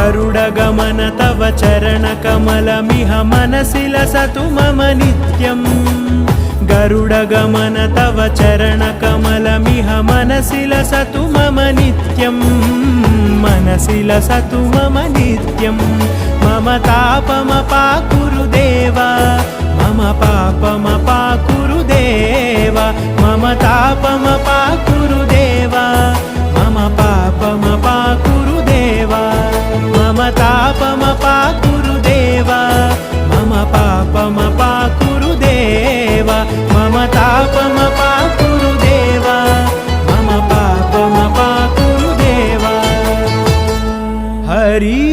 गरुडगमन तव चरणकमलमिह मनसि लसतु मम नित्यम् गरुडगमन तव चरणकमलमिह मनसि लसतु मम नित्यम् मनसि लसतु मम नित्यम् मम तापमपाकुरु देवा मम पापमपाकुरु देवा मम तापमपाकुरु देवा मम पापमपाकुरु देवा मम तापमपाकुरु देवा मम पापमपाकुरु देवा मम तापमपाकुरु देवा मम पापमपाकुरु देवा हरि